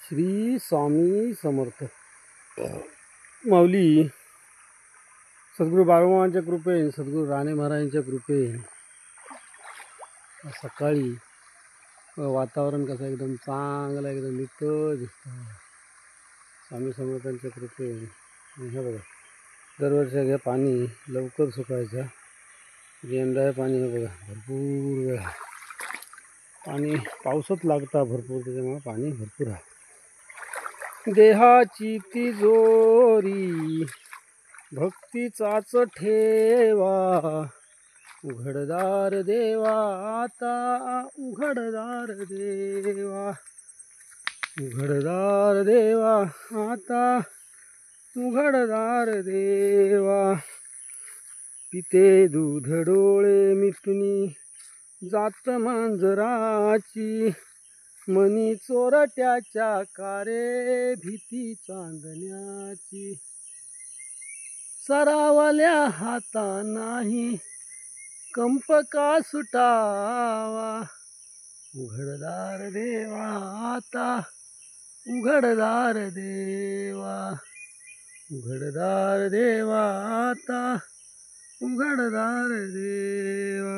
श्री स्वामी समर्थ माऊली सद्गुरू बाळूमामांच्या कृपेने, सद्गुरू राणे महाराजांच्या कृपेने सकाळी वातावरण कसं एकदम चांगलं, एकदम नितळ दिसतं. स्वामी समर्थांच्या कृपेने हे बघा, दरवर्षी हे पाणी लवकर सुकायचं. गेंडा पाणी हे बघा, भरपूर वेळ पाणी पावसात लागतं भरपूर, त्याच्यामुळे पाणी भरपूर आहे. देहाची तिजोरी भक्तीचाच ठेवा, उघडदार देवा आता, उघडदार देवा, उघडदार देवा आता, उघडदार देवा. पिते दूध डोळे मिटुनी जात मांजराची, मनी चोरट्याच्या कारे भीती चांदण्याची. सरावल्या हाता नाही कंप का सुटावा, उघडदार देवा आता, उघडदार देवा, उघडदार देवा आता, उघडदार देवा.